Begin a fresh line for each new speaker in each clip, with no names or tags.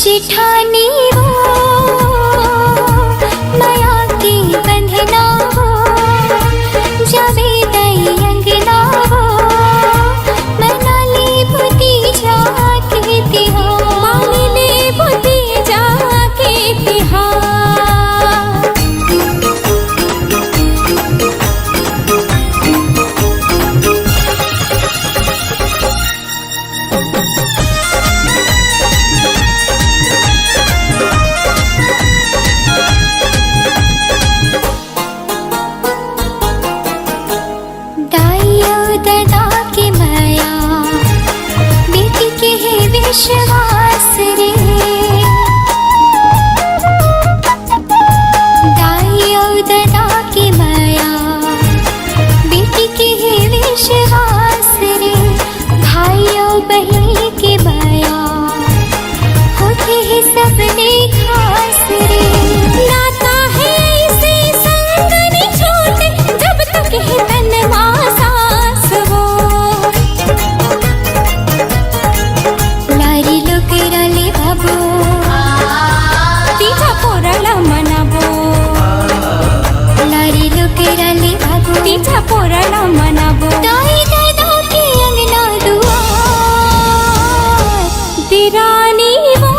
शिठानी वो माया की बंधना वो जावे दई अंगना वो मनाली बुती जाके तिहार मानिले बुती जाके तिहार विश्वास रे दाइयो दादा की माया बेटी के है विश्वास रे भाइयों बहन के माया होते हैं सबने खास रे नाता है इसे संग नहीं छोड़ते जब तक है तन्वा सांस वो बाबू तीजा पोराला मनाबो लारी लुकेराली बाबू तीजा पोराला मनाबो दाई दादा के अंगना दुआर दिरानी वो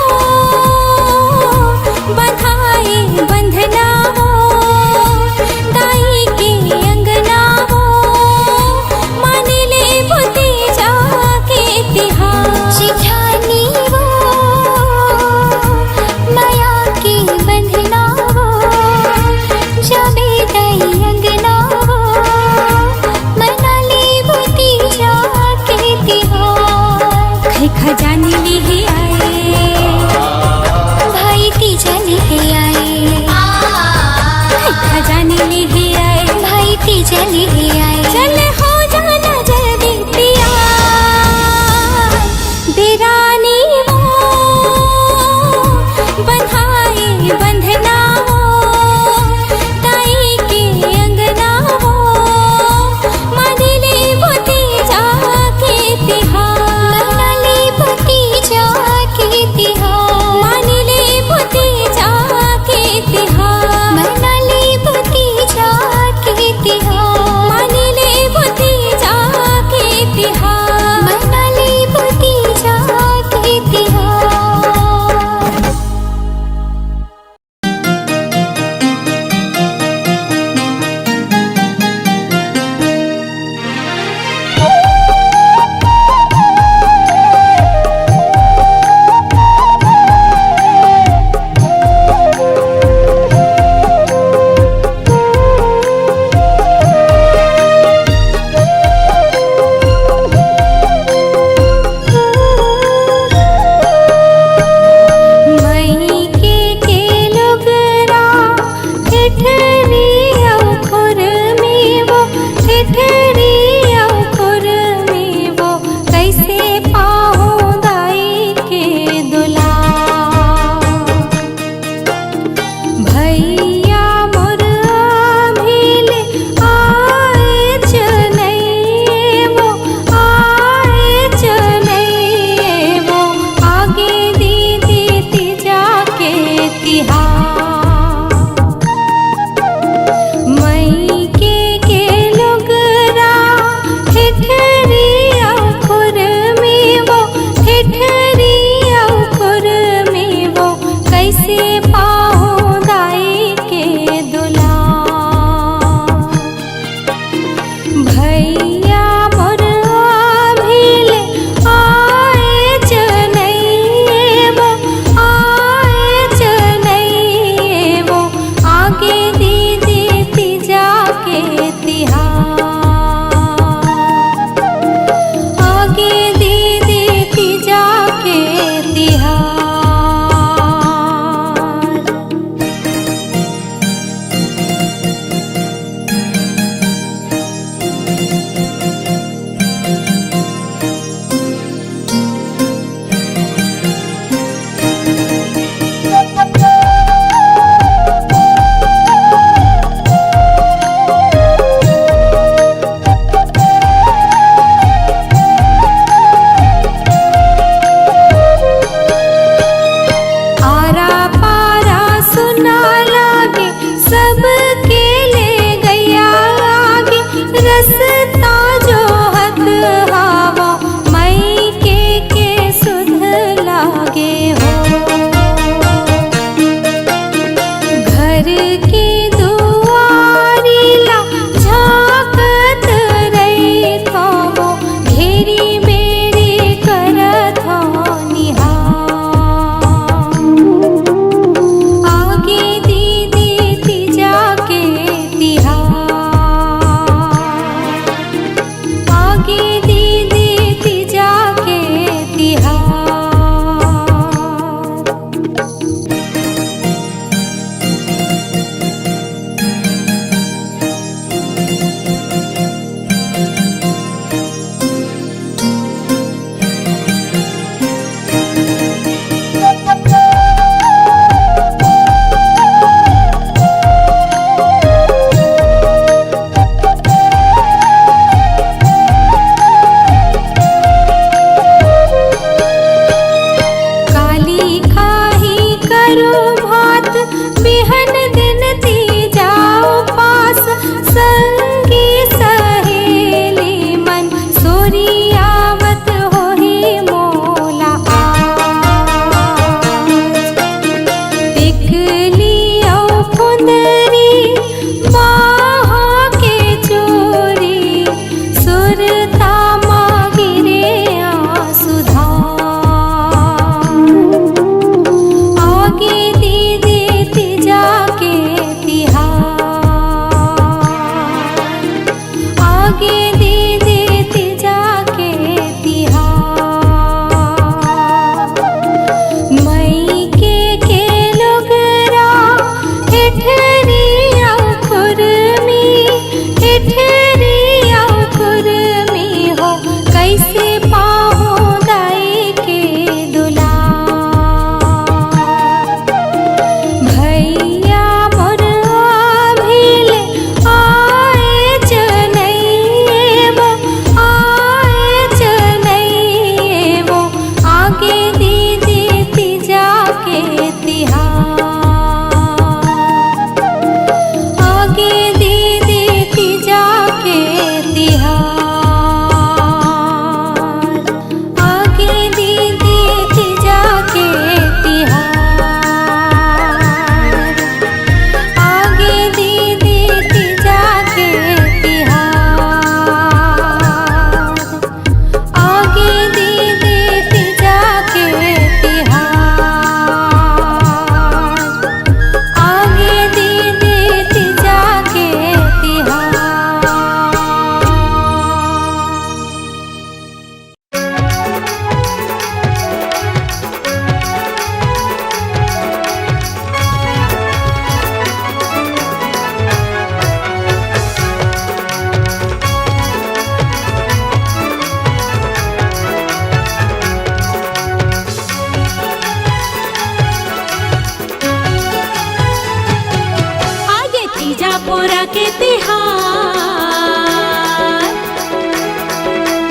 पोरा के तिहार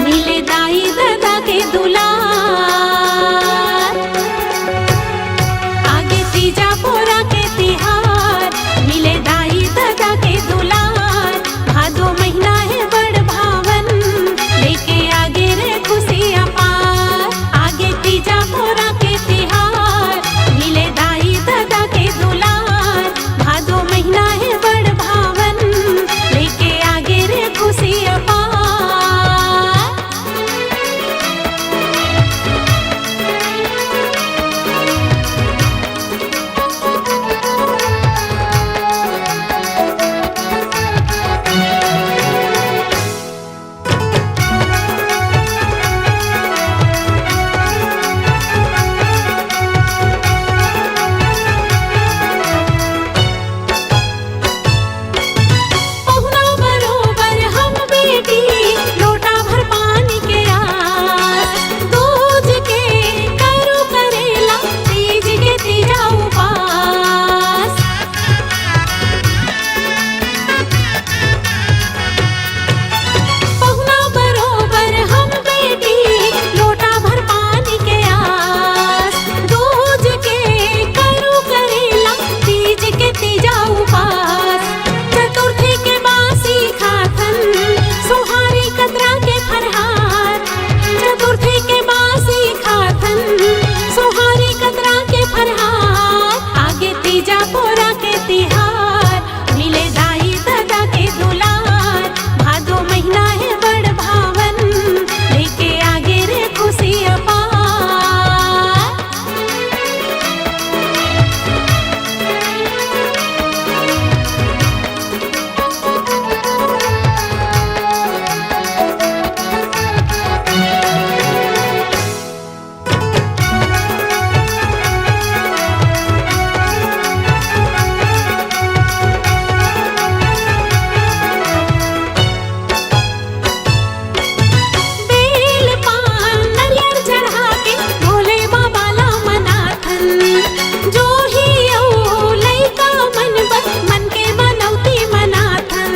मिले दाई दादा के दुलार। आगे तीजा पोरा के तिहार मिले दाई दादा के दुलार। भादो महीना है बड़ भावन लेके आगे रे खुशियाँ पार। आगे तीजा पोरा के तिहार मिले दाई दादा के दुलार। भादो महीना है बड़ भावन लेके आगे रे खुशियाँ पार। पहुना बरोबर हम बेटी लोटा भर पानी के आस। दूज के करू करेला तीज के तीजा उपास। पहुना बरोबर हम बेटी लोटा भर पानी के आस। दूज के करू करेला तीज के तीजा उपास। चतुर्थी के बासी खाथन सुहारी कतरा के फरहार। चतुर्थी के बासी खाथन सुहारी कतरा के फरहार। आगे तीजा पोरा के तिहार मिले दाई दादा के दुलार। भादो महीना है बड़ भावन लेके आगे रे खुशियाँ पार। बेल पान नरियर चढ़ा के भोले बाबा ला मनाथन। जो ही औ लइका मन बस मन के मनौती मनाथन।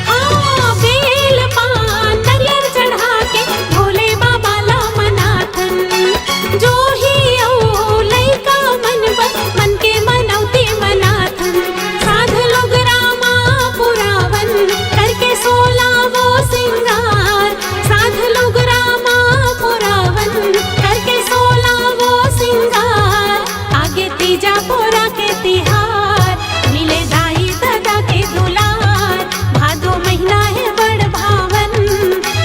हाँ बेल पान नरियर चढ़ा के भोले बाबा ला मनाथन। जो ही औ लइका मन बस मन के मनौती मनाथन। साध लोग रामा पुरावन करके 16 वो सिंगार। साध लोग रामा पुरावन करके 16 वो सिंगार। आगे तीजा पोरा के तिहार मिले दाई दादा के दुलार। भादो महीना है बड़ भावन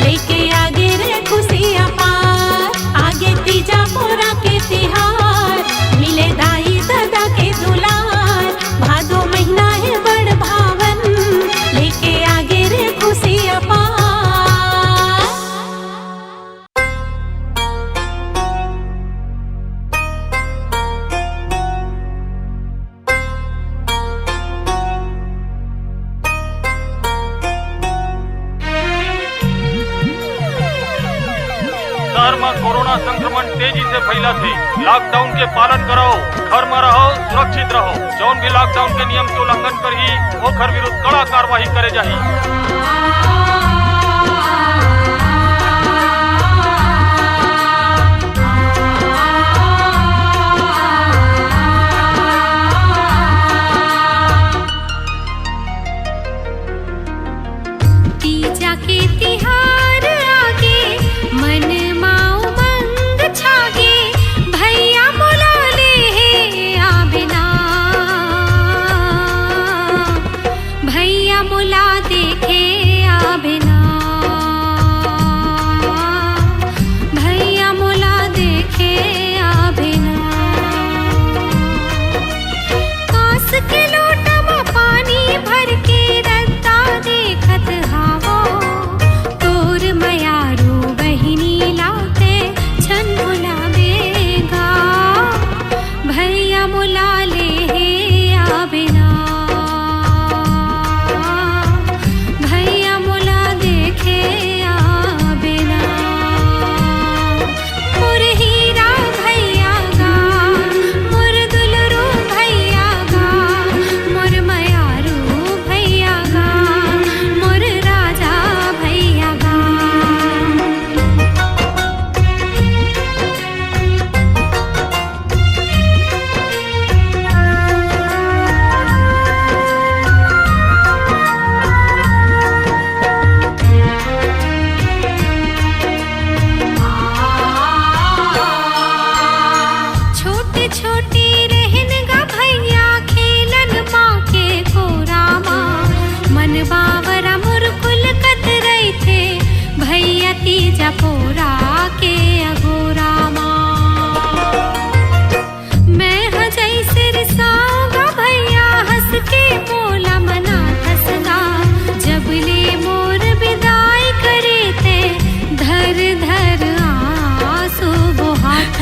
लेके आगे रे खुशियाँ पार। आगे तीजा पोरा के तिहार मिले दाई दादा के दुलार। भादो महीना है बड़ भावन लेके आगे रे खुशियाँ पार।
शहर में कोरोना संक्रमण तेजी से फैला थी। लॉकडाउन के पालन करो, घर में रहो, सुरक्षित रहो। जौन भी लॉकडाउन के नियम के उल्लंघन करही ओकर विरुद्ध कड़ा कार्रवाई करे जाही।
तीजा के तिहार आगे मन माओ मंग छागे। भैया बुला ले हे आबिना। भैया बुला देखे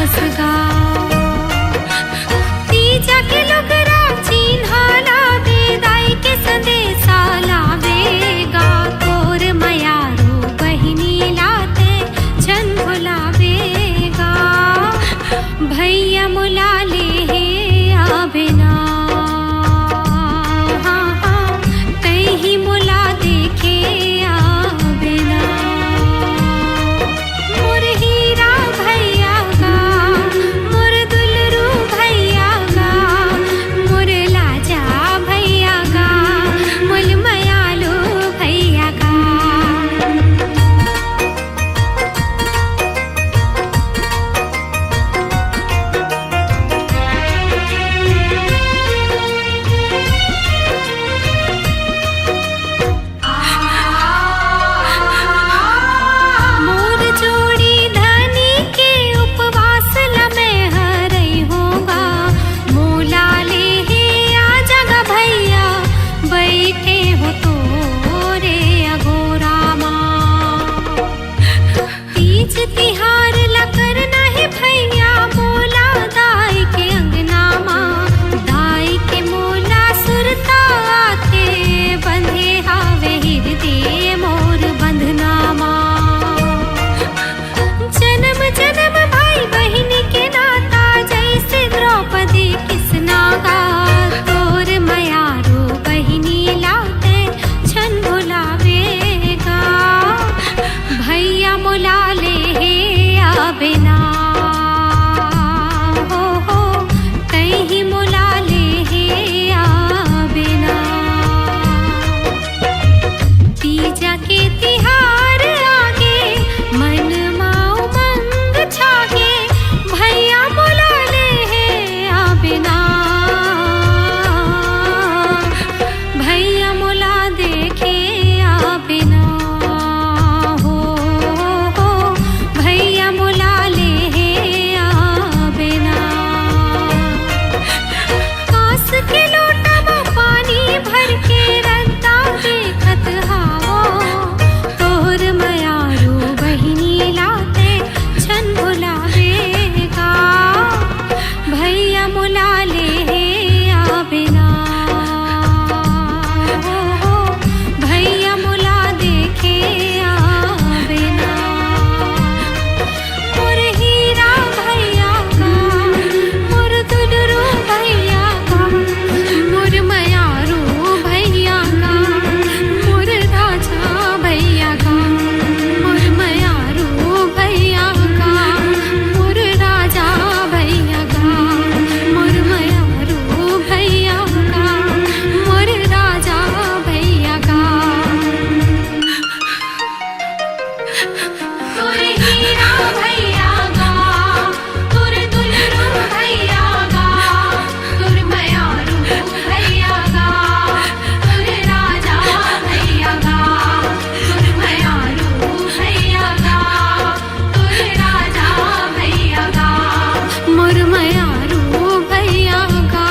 हंस गा तीजा के लोग चिन्हा लावे दाई के संदेशा लावेगा तोर मयारू बहिनी लाते जन भुलावेगा भैया मुला ले हे आवे ना तही मुला देखे आवे ना मोर हीरा भैया गा मोर दुलरू भैया गा मोर लाजा भैया गा मुल मयालू भैया गा मोर जोड़ी धनी के उपवास लमे हरई होगा मोला ले हे आ जगा भैया बैठे हो तोरे अगोरा माँ तीज तिहार लकर नहीं भैया मोला दाई के अंगना माँ दाई के मोला सुरता आते बंधे हावे हृदय मोर बंधना माँ जन्म जन्म भाई बहन के नाता जैसे द्रौपदी किसना गा तोर मयारू बहिनी लाते छन भुलावेगा भैया मुला ले हे आवे ना हो तही मुला ले हे आवे ना तीजा के तिहार आगे मन माऊ मंग छागे भैया मुला ले हे आवे ना भैया मुला देखे आवे ना हो भैया मुला ले हे आवे ना कास के लोटा में पानी भर के रत्ता देखत हावो तोर मयारू बहिनी लाते छन भुलावेगा भैया मुला ले हे आवे ना हो भैया मुला देखे आवे ना मोर हीरा भैया गा मोर दुलरू भैया गा मोर मयारू भैया गा मोर राजा भैया गा मोर मयारू भैया गा मोर राजा भैया गा मोर मयारू भैया गा मोर राजा भैया गा तोर हीरा भैया गा तोर दुलरू भैया गा तोर मयारू भैया गा तोर राजा भैया गा तोर मयारू भैया गा तोर राजा भैया गा मोर मयारू भैया गा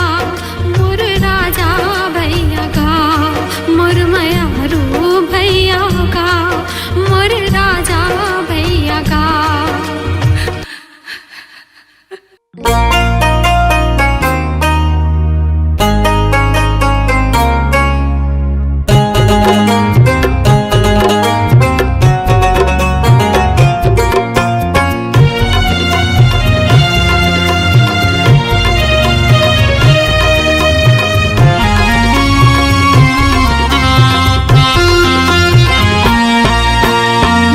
मोर राजा भैया गा मोर मयारू भैया गा मोर राजा भैया गा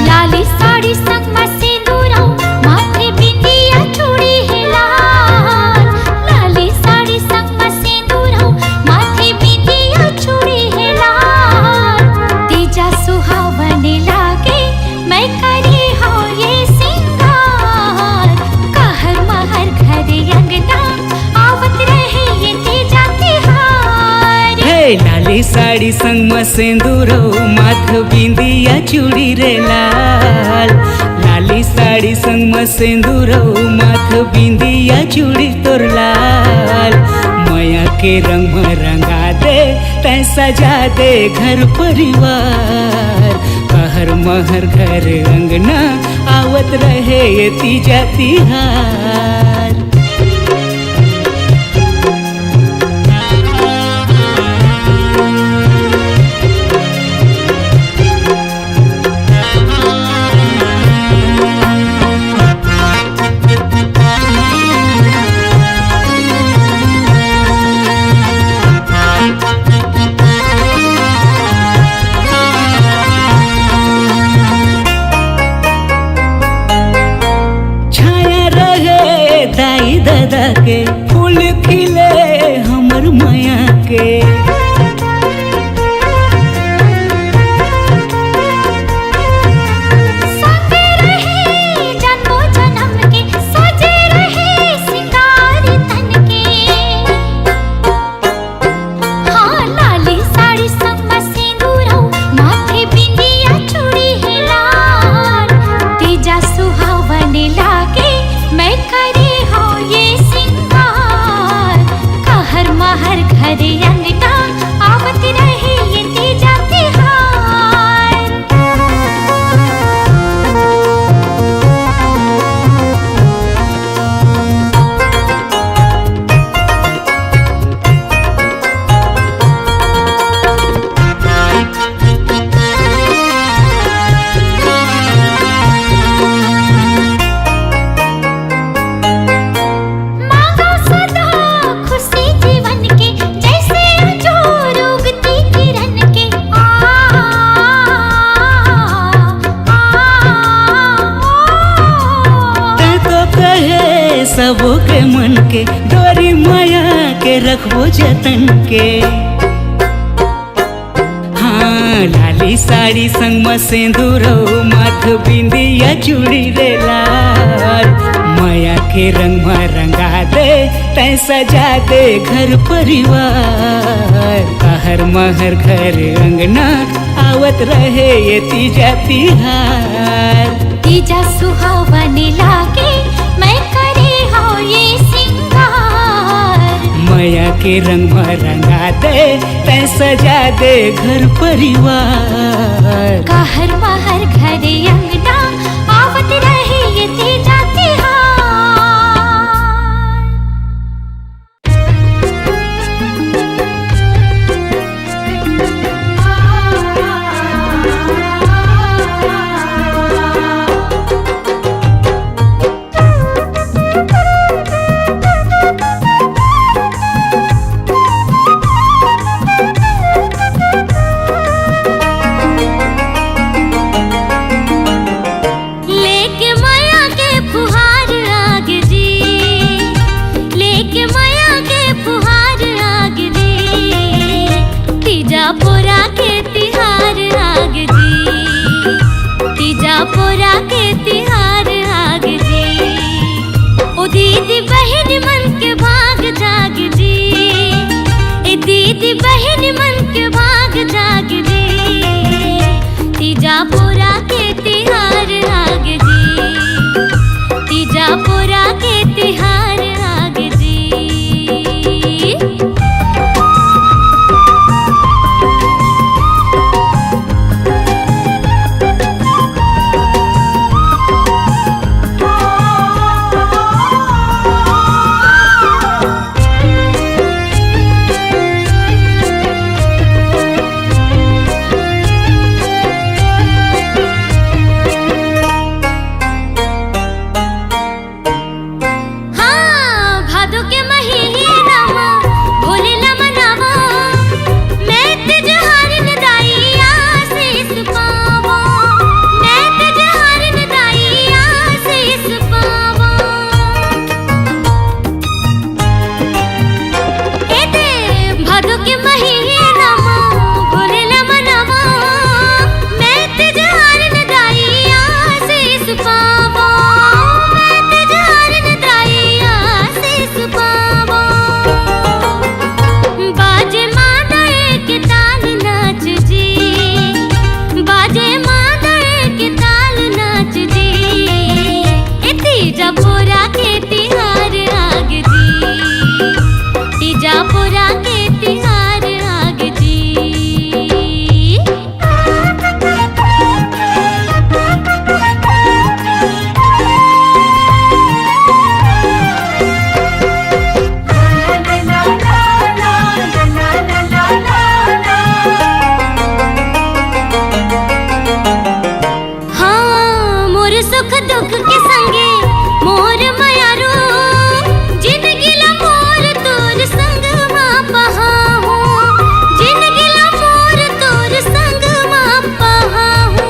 लाली साड़ी संग में सिंदूरा माथे बिंदिया चूड़ी है लाल लाली साड़ी संग में सिंदूरा माथे बिंदिया चूड़ी है लाल तेजा सुहावन लागे मैं करी हो ये सिंगार कहर महर घर अंगना आवत रहे ये तेजा तिहार
हे लाली साड़ी संग में सिंदूरो माथ बिंदिया चूड़ी रे लाल लाली साड़ी संग में सिंदूरो माथ बिंदिया चूड़ी तोर लाल माया के रंग में रंगा दे तै सजा दे घर परिवार कहर महर घर अंगना आवत रहे ये तीजा तिहार। दाई दादा के फूल खिले हमर माया के,
संगे रहे जन्मो जन्म के, सजे रहे सिंगार तन के। हाँ लाली साड़ी संग सिंदूरो, माथे बिंदिया चूड़ी है लाल, तेजा सुहावने लागे मैं करे हो ये सिंगार। कहर महर घरे अंगना आवत रहे ये तीजा तिहार। मांगो सदा खुशी जीवन के, जैसे अंजोर उगती किरण के।
ते तो कहे सबो के मन के, डोरी माया के रखबो जतन के। हाँ लाली साड़ी संग में सिंदूरो, माथ बिंदिया चूड़ी रे लाल, माया के रंग में रंगा दे तै सजा दे घर परिवार। कहर महर घर अंगना आवत रहे ये तीजा तिहार।
तीजा सुहावने लागे मैं करे हो ये सिंगार।
माया के रंग में रंगा दे तै सजा दे घर परिवार।
कहर महर घरे अंगना आवत रहे ये तीजा तिहार।
सुख दुख के संगे मोर मयारो जिंदगी ला मोर तोर संग मां पहाहू जिंदगी ला मोर तोर संग मां पहाहू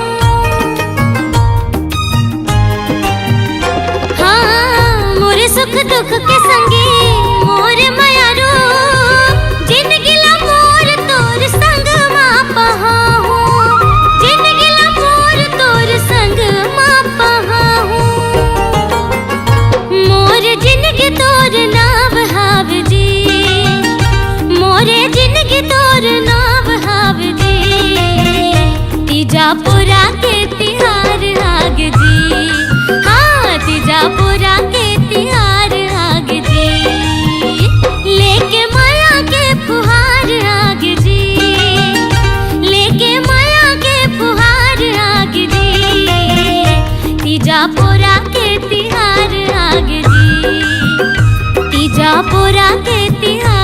हाँ मोर सुख दुख के संगे मोर मयारो जिंदगी ला मोर तोर संग मां पहाहू जिंदगी ला मोर तोर संग मां पहाहू मोर जिंदगी तोर नाव हाव जी मोरे जिंदगी तोर नाव हाव जी तीजापुरा के तिहार आग जी हाँ तीजापुरा के तिहार आग जी लेके माया के फुहार आग जी लेके माया के फुहार आग जी तीजापुरा के तिहार आग जी तीजापुरा के तिहार